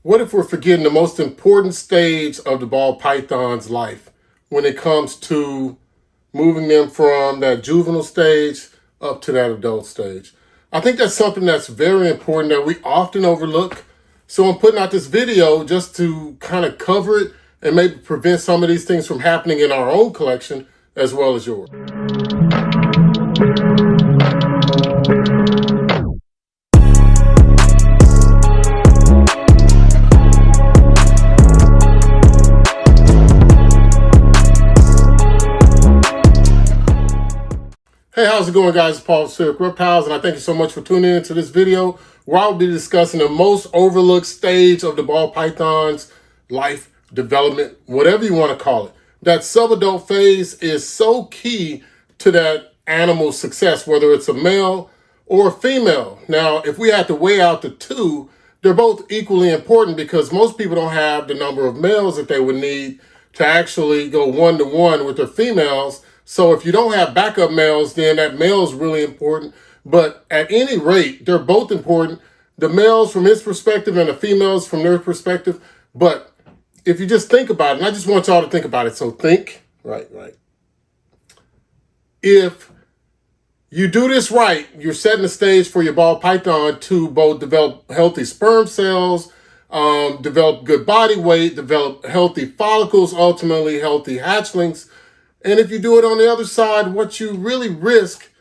What if we're forgetting the most important stage of the ball python's life when it comes to moving them from that juvenile stage up to that adult stage? I think that's something that's very important that we often overlook. So I'm putting out this video just to kind of cover it and maybe prevent some of these things from happening in our own collection as well as yours. Hey, how's it going, guys? It's Paul with Spheric Reptiles, and I thank you so much for tuning into this video where I'll be discussing the most overlooked stage of the ball python's life development, whatever you want to call it. That subadult phase is so key to that animal's success, whether it's a male or a female. Now, if we had to weigh out the two, they're both equally important because most people don't have the number of males that they would need to actually go one-to-one with their females. So if you don't have backup males, then that male is really important. But at any rate, they're both important. The males from his perspective and the females from their perspective. But if you just think about it, and I just want y'all to think about it. So think, right. If you do this right, you're setting the stage for your ball python to both develop healthy sperm cells, develop good body weight, develop healthy follicles, ultimately healthy hatchlings. And if you do it on the other side, what you really risk,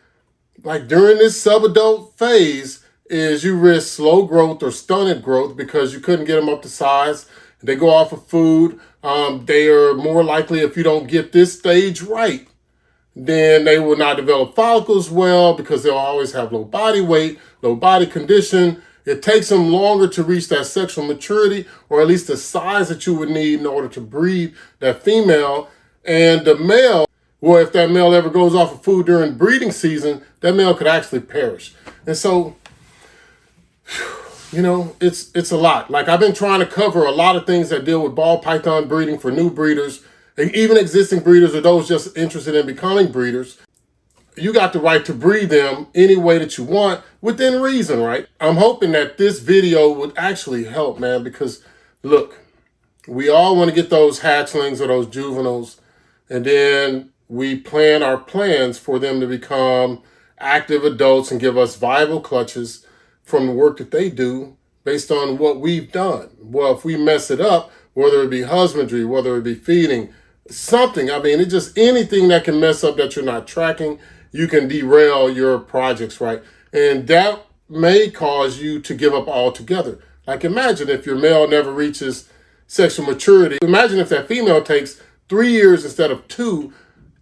like during this subadult phase, is you risk slow growth or stunted growth because you couldn't get them up to size. They go off of food. They are more likely, if you don't get this stage right, then they will not develop follicles well because they'll always have low body weight, low body condition. It takes them longer to reach that sexual maturity, or at least the size that you would need in order to breed that female. And the male, well, if that male ever goes off of food during breeding season, that male could actually perish. And so, you know, it's a lot. Like, I've been trying to cover a lot of things that deal with ball python breeding for new breeders, and even existing breeders or those just interested in becoming breeders. You got the right to breed them any way that you want within reason, right? I'm hoping that this video would actually help, man, because look, we all want to get those hatchlings or those juveniles, and then we plan our plans for them to become active adults and give us viable clutches from the work that they do based on what we've done. Well, if we mess it up, whether it be husbandry, whether it be feeding, something, I mean, it's just anything that can mess up that you're not tracking, you can derail your projects, right? And that may cause you to give up altogether. Like, imagine if your male never reaches sexual maturity. Imagine if that female takes 3 years instead of 2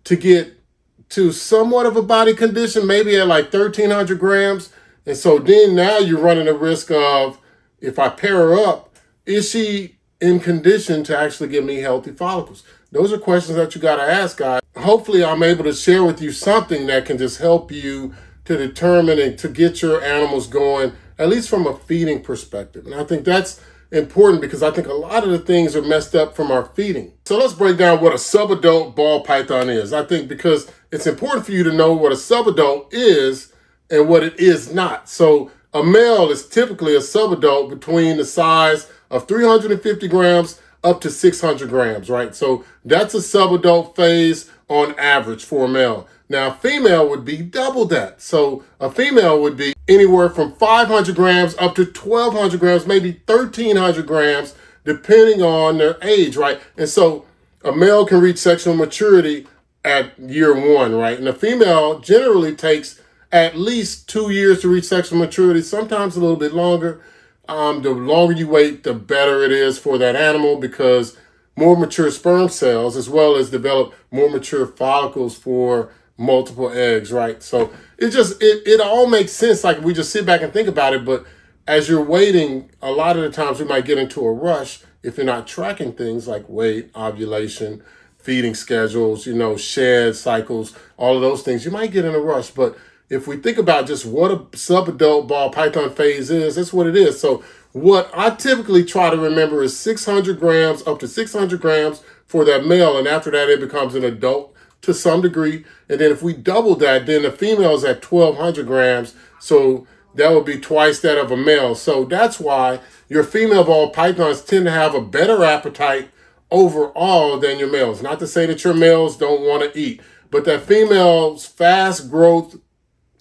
to get to somewhat of a body condition, maybe at like 1,300 grams. And so then now you're running the risk of, if I pair her up, is she in condition to actually give me healthy follicles? Those are questions that you got to ask, guys. Hopefully I'm able to share with you something that can just help you to determine and to get your animals going, at least from a feeding perspective. And I think that's important because I think a lot of the things are messed up from our feeding. So let's break down what a subadult ball python is. I think because it's important for you to know what a subadult is and what it is not. So a male is typically a subadult between the size of 350 grams up to 600 grams, right? So that's a subadult phase on average for a male. Now, a female would be double that. So a female would be anywhere from 500 grams up to 1,200 grams, maybe 1,300 grams, depending on their age, right? And so a male can reach sexual maturity at year 1, right? And a female generally takes at least 2 years to reach sexual maturity, sometimes a little bit longer. The longer you wait, the better it is for that animal because more mature sperm cells, as well as develop more mature follicles for multiple eggs, right? So it all makes sense. Like, we just sit back and think about it, but as you're waiting, a lot of the times we might get into a rush if you're not tracking things like weight, ovulation, feeding schedules, you know, shed cycles, all of those things. You might get in a rush, but if we think about just what a subadult ball python phase is, that's what it is. So what I typically try to remember is 600 grams, up to 600 grams for that male, and after that it becomes an adult to some degree. And then if we double that, then the female is at 1,200 grams. So that would be twice that of a male. So that's why your female ball pythons tend to have a better appetite overall than your males. Not to say that your males don't want to eat, but that female's fast growth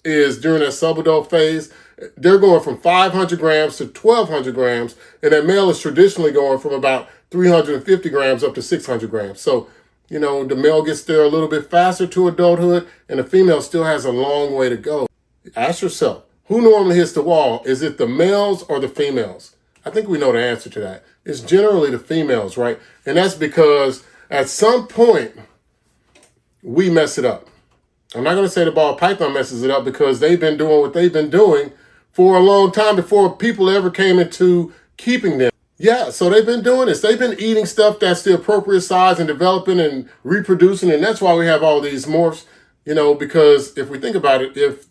is during that subadult phase. They're going from 500 grams to 1,200 grams, and that male is traditionally going from about 350 grams up to 600 grams. So, you know, the male gets there a little bit faster to adulthood, and the female still has a long way to go. Ask yourself, who normally hits the wall? Is it the males or the females? I think we know the answer to that. It's generally the females, right? And that's because at some point, we mess it up. I'm not going to say the ball python messes it up because they've been doing what they've been doing for a long time before people ever came into keeping them. Yeah, so they've been doing this. They've been eating stuff that's the appropriate size and developing and reproducing, and that's why we have all these morphs, you know, because if we think about it, if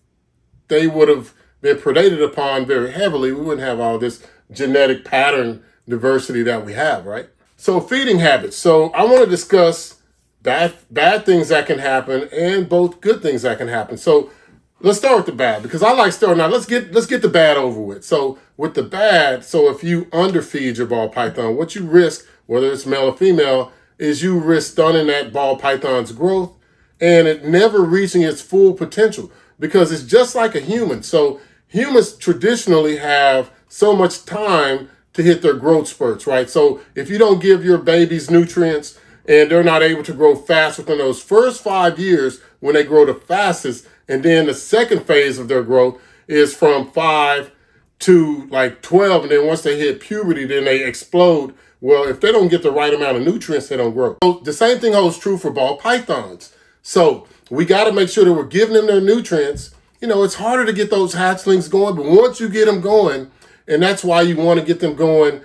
they would have been predated upon very heavily, we wouldn't have all this genetic pattern diversity that we have, right? So feeding habits. So I want to discuss bad things that can happen and both good things that can happen. So let's start with the bad, because I like starting out. Let's get the bad over with. So with the bad, so if you underfeed your ball python, what you risk, whether it's male or female, is you risk stunning that ball python's growth and it never reaching its full potential, because it's just like a human. So humans traditionally have so much time to hit their growth spurts, right? So if you don't give your babies nutrients and they're not able to grow fast within those first 5 years when they grow the fastest, and then the second phase of their growth is from 5 to like 12, and then once they hit puberty, then they explode. Well, if they don't get the right amount of nutrients, they don't grow. So the same thing holds true for ball pythons. So we got to make sure that we're giving them their nutrients. You know, it's harder to get those hatchlings going, but once you get them going, and that's why you want to get them going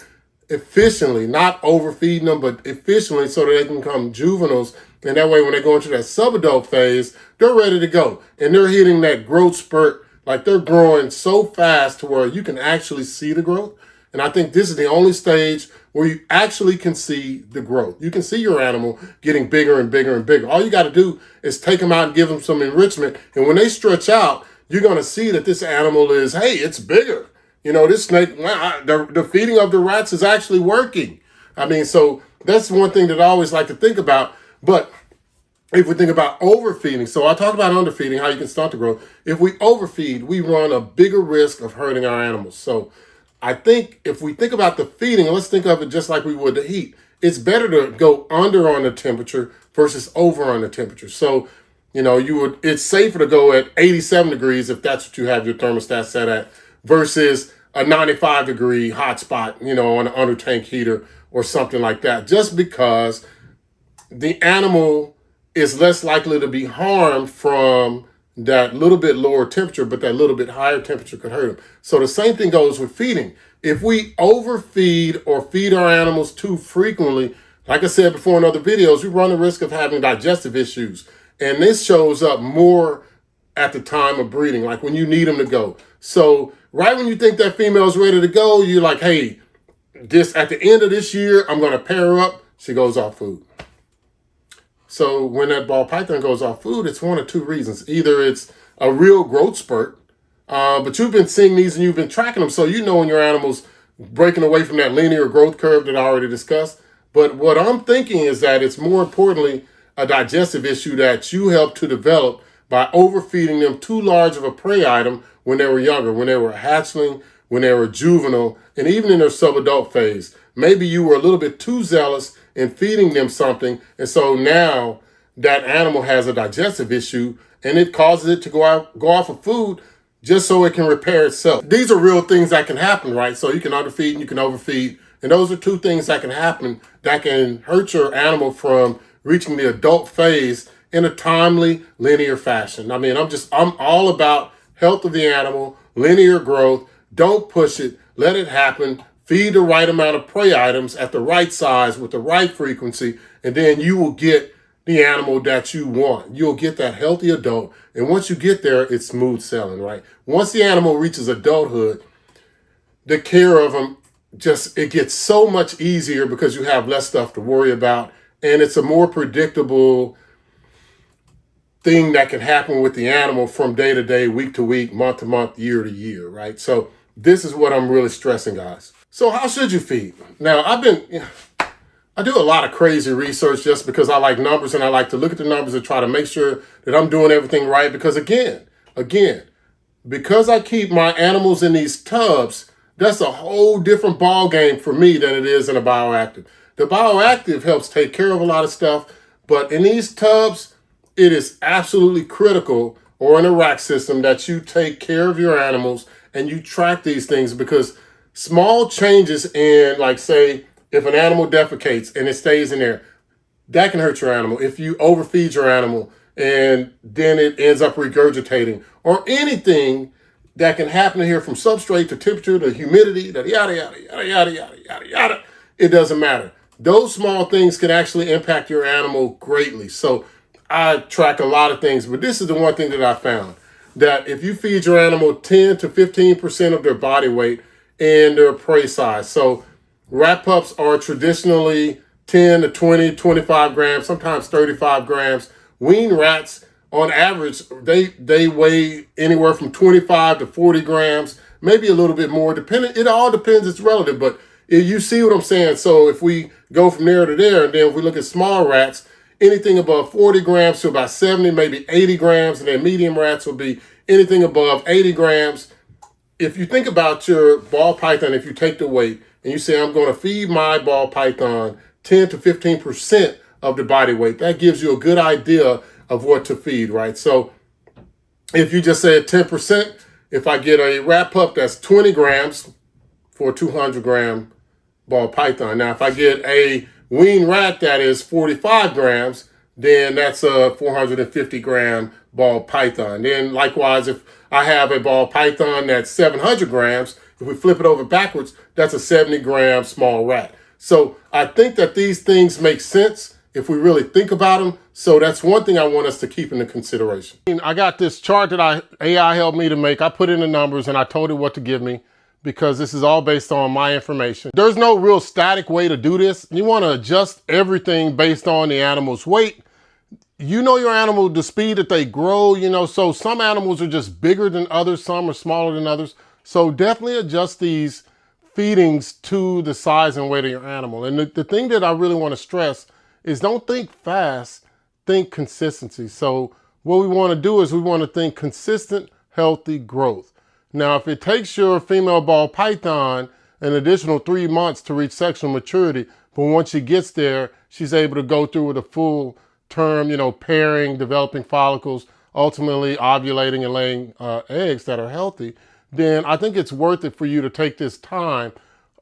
efficiently, not overfeeding them, but efficiently so that they can become juveniles. And that way, when they go into that subadult phase, they're ready to go. And they're hitting that growth spurt. Like, they're growing so fast to where you can actually see the growth. And I think this is the only stage where you actually can see the growth. You can see your animal getting bigger and bigger and bigger. All you got to do is take them out and give them some enrichment. And when they stretch out, you're going to see that this animal is, hey, it's bigger. You know, this snake, the feeding of the rats is actually working. I mean, so that's one thing that I always like to think about. But if we think about overfeeding, so I talked about underfeeding, how you can stunt the growth. If we overfeed, we run a bigger risk of hurting our animals. So I think if we think about the feeding, let's think of it just like we would the heat. It's better to go under on the temperature versus over on the temperature. So, you know, it's safer to go at 87 degrees if that's what you have your thermostat set at, versus a 95-degree hot spot, you know, on an under tank heater or something like that, just because the animal is less likely to be harmed from that little bit lower temperature, but that little bit higher temperature could hurt them. So the same thing goes with feeding. If we overfeed or feed our animals too frequently, like I said before in other videos, we run the risk of having digestive issues. And this shows up more at the time of breeding, like when you need them to go. So right when you think that female's ready to go, you're like, hey, at the end of this year, I'm going to pair her up. She goes off food. So when that ball python goes off food, it's one of two reasons. Either it's a real growth spurt, but you've been seeing these and you've been tracking them, so you know when your animal's breaking away from that linear growth curve that I already discussed. But what I'm thinking is that it's more importantly a digestive issue that you helped to develop by overfeeding them too large of a prey item when they were younger, when they were a hatchling, when they were juvenile, and even in their subadult phase. Maybe you were a little bit too zealous in feeding them something, and so now that animal has a digestive issue, and it causes it to go off of food just so it can repair itself. These are real things that can happen, right? So you can underfeed and you can overfeed, and those are two things that can happen that can hurt your animal from reaching the adult phase in a timely, linear fashion. I mean, I'm all about health of the animal, linear growth. Don't push it. Let it happen. Feed the right amount of prey items at the right size with the right frequency, and then you will get the animal that you want. You'll get that healthy adult. And once you get there, it's smooth sailing, right? Once the animal reaches adulthood, the care of them it gets so much easier because you have less stuff to worry about. And it's a more predictable thing that can happen with the animal from day to day, week to week, month to month, year to year, right? So this is what I'm really stressing, guys. So how should you feed? Now, I do a lot of crazy research just because I like numbers and I like to look at the numbers and try to make sure that I'm doing everything right. Because again, because I keep my animals in these tubs, that's a whole different ball game for me than it is in a bioactive. The bioactive helps take care of a lot of stuff, but in these tubs, it is absolutely critical, or in a rack system, that you take care of your animals and you track these things, because small changes in, like, say, if an animal defecates and it stays in there, that can hurt your animal. If you overfeed your animal and then it ends up regurgitating, or anything that can happen here, from substrate to temperature to humidity, to yada, yada, yada, yada, yada, yada, yada, it doesn't matter. Those small things can actually impact your animal greatly. So I track a lot of things, but this is the one thing that I found, that if you feed your animal 10 to 15% of their body weight and their prey size. So rat pups are traditionally 10 to 20, 25 grams, sometimes 35 grams. Wean rats, on average, they weigh anywhere from 25 to 40 grams, maybe a little bit more, depending. It all depends, it's relative, but you see what I'm saying? So if we go from there to there, and then if we look at small rats, anything above 40 grams to about 70, maybe 80 grams, and then medium rats will be anything above 80 grams. If you think about your ball python, if you take the weight and you say, I'm going to feed my ball python 10 to 15% of the body weight, that gives you a good idea of what to feed, right? So if you just say 10%, if I get a rat pup that's 20 grams for a 200 gram ball python. Now, if I get a wean rat that is 45 grams, then that's a 450 gram ball python. Then likewise, if I have a ball python that's 700 grams, if we flip it over backwards, that's a 70 gram small rat. So I think that these things make sense if we really think about them. So that's one thing I want us to keep into consideration. I got this chart that AI helped me to make. I put in the numbers and I told it what to give me, because this is all based on my information. There's no real static way to do this. You want to adjust everything based on the animal's weight. You know your animal, the speed that they grow, so some animals are just bigger than others, some are smaller than others. So definitely adjust these feedings to the size and weight of your animal. And the thing that I really want to stress is, don't think fast, think consistency. So what we want to do is we want to think consistent, healthy growth. Now, if it takes your female ball python an additional 3 months to reach sexual maturity, but once she gets there, she's able to go through with a full term, pairing, developing follicles, ultimately ovulating and laying eggs that are healthy, then I think it's worth it for you to take this time.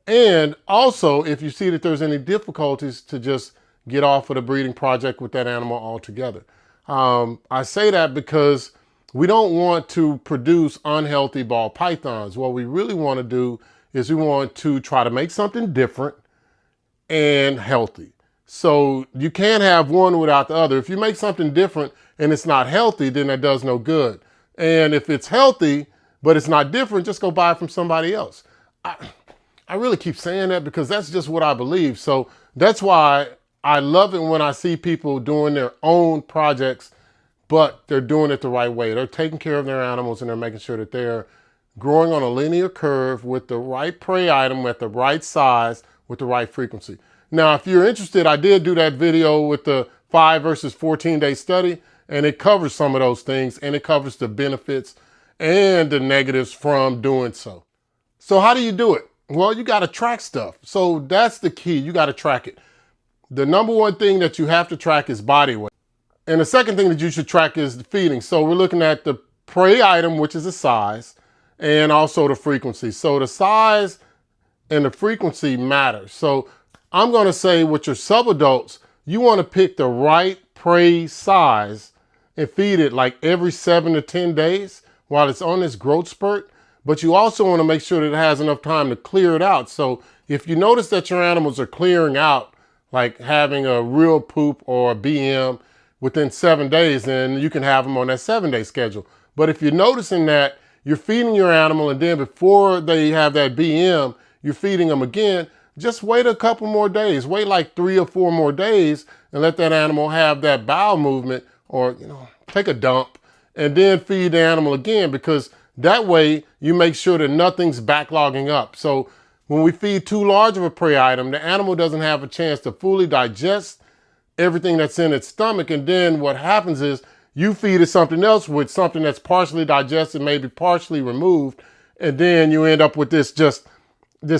And also, if you see that there's any difficulties, to just get off of the breeding project with that animal altogether. I say that because we don't want to produce unhealthy ball pythons. What we really want to do is we want to try to make something different and healthy. So you can't have one without the other. If you make something different and it's not healthy, then that does no good. And if it's healthy, but it's not different, just go buy it from somebody else. I really keep saying that because that's just what I believe. So that's why I love it when I see people doing their own projects, but they're doing it the right way. They're taking care of their animals and they're making sure that they're growing on a linear curve with the right prey item at the right size with the right frequency. Now, if you're interested, I did do that video with the 5 versus 14-day study, and it covers some of those things, and it covers the benefits and the negatives from doing so. So how do you do it? Well, you got to track stuff. So that's the key. You got to track it. The number one thing that you have to track is body weight. And the second thing that you should track is the feeding. So we're looking at the prey item, which is the size, and also the frequency. So the size and the frequency matter. So I'm going to say with your subadults, you want to pick the right prey size and feed it like every 7 to 10 days while it's on this growth spurt. But you also want to make sure that it has enough time to clear it out. So if you notice that your animals are clearing out, like having a real poop or a BM within 7 days, then you can have them on that 7-day schedule. But if you're noticing that you're feeding your animal and then before they have that BM, you're feeding them again, just wait a couple more days. Wait like 3 or 4 more days and let that animal have that bowel movement, or take a dump, and then feed the animal again, because that way you make sure that nothing's backlogging up. So When we feed too large of a prey item, the animal doesn't have a chance to fully digest everything that's in its stomach. And then what happens is you feed it something else with something that's partially digested, maybe partially removed. And then you end up with this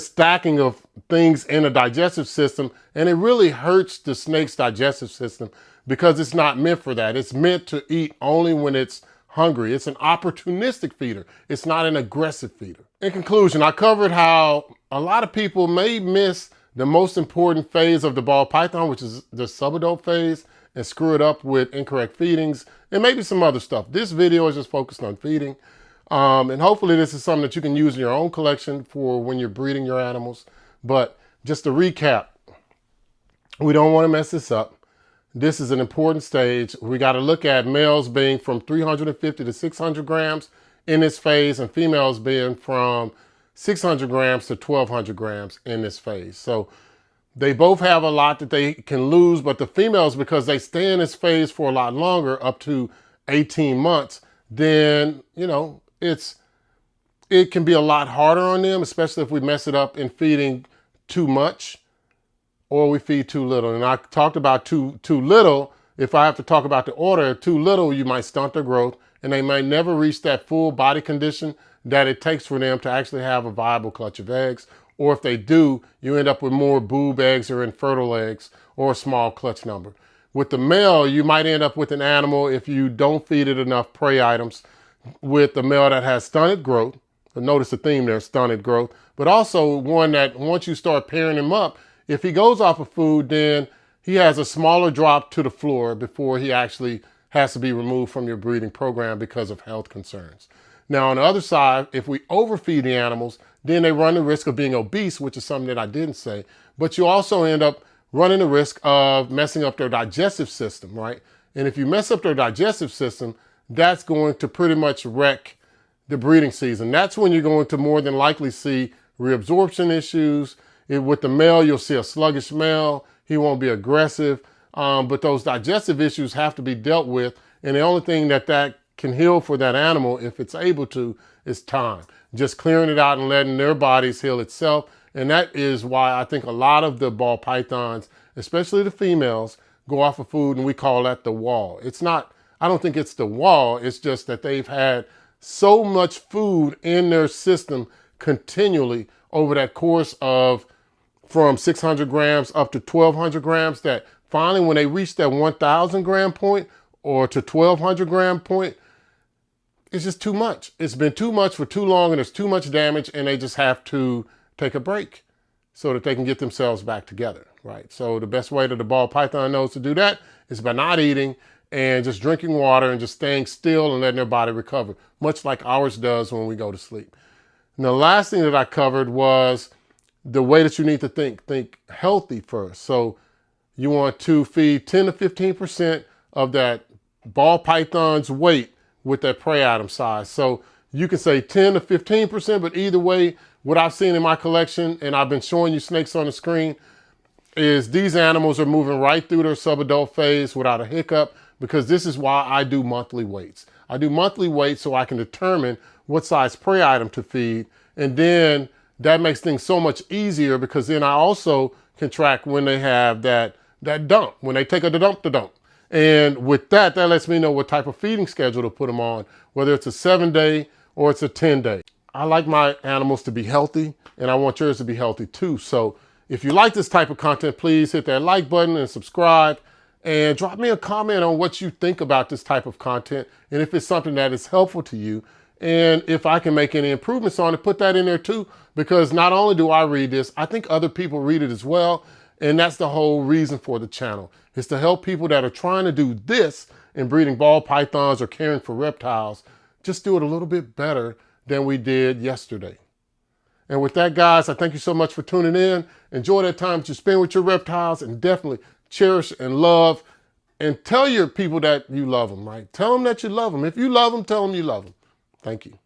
stacking of things in a digestive system. And it really hurts the snake's digestive system because it's not meant for that. It's meant to eat only when it's hungry. It's an opportunistic feeder. It's not an aggressive feeder. In conclusion, I covered how a lot of people may miss the most important phase of the ball python, which is the subadult phase, and screw it up with incorrect feedings and maybe some other stuff. This video is just focused on feeding. And hopefully this is something that you can use in your own collection for when you're breeding your animals. But just to recap, we don't want to mess this up. This is an important stage. We got to look at males being from 350 to 600 grams in this phase and females being from 600 grams to 1200 grams in this phase. So they both have a lot that they can lose, but the females, because they stay in this phase for a lot longer, up to 18 months, then, you know, it can be a lot harder on them, especially if we mess it up in feeding too much or we feed too little. And I talked about too little. If I have to talk about the order, too little, you might stunt their growth and they might never reach that full body condition that it takes for them to actually have a viable clutch of eggs. Or if they do, you end up with more boob eggs or infertile eggs or a small clutch number. With the male, you might end up with an animal, if you don't feed it enough prey items, with the male that has stunted growth. Notice the theme there, stunted growth. But also one that once you start pairing him up, if he goes off of food, then he has a smaller drop to the floor before he actually has to be removed from your breeding program because of health concerns. Now, on the other side, if we overfeed the animals, then they run the risk of being obese, which is something that I didn't say. But you also end up running the risk of messing up their digestive system, right? And if you mess up their digestive system, that's going to pretty much wreck the breeding season. That's when you're going to more than likely see reabsorption issues. With the male, you'll see a sluggish male. He won't be aggressive, but those digestive issues have to be dealt with. And the only thing that can heal for that animal, if it's able to, is time. Just clearing it out and letting their bodies heal itself. And that is why I think a lot of the ball pythons, especially the females, go off of food, and we call that the wall. It's not, I don't think it's the wall. It's just that they've had so much food in their system continually over that course of from 600 grams up to 1200 grams that finally when they reach that 1000 gram point or to 1200 gram point, it's just too much. It's been too much for too long and there's too much damage and they just have to take a break so that they can get themselves back together, right? So the best way that the ball python knows to do that is by not eating and just drinking water and just staying still and letting their body recover, much like ours does when we go to sleep. And the last thing that I covered was the way that you need to think. Think healthy first. So you want to feed 10 to 15% of that ball python's weight with that prey item size. So you can say 10 to 15%, but either way, what I've seen in my collection, and I've been showing you snakes on the screen, is these animals are moving right through their subadult phase without a hiccup, because this is why I do monthly weights. I do monthly weights so I can determine what size prey item to feed. And then that makes things so much easier because then I also can track when they have that dump, when they take a dump. And with that lets me know what type of feeding schedule to put them on, whether it's a 7-day or it's a 10-day. I like my animals to be healthy and I want yours to be healthy too. So if you like this type of content, please hit that like button and subscribe and drop me a comment on what you think about this type of content and if it's something that is helpful to you. And if I can make any improvements on it, put that in there too, because not only do I read this, I think other people read it as well. And that's the whole reason for the channel, is to help people that are trying to do this in breeding ball pythons or caring for reptiles, just do it a little bit better than we did yesterday. And with that, guys, I thank you so much for tuning in. Enjoy that time that you spend with your reptiles and definitely cherish and love and tell your people that you love them, right? Tell them that you love them. If you love them, tell them you love them. Thank you.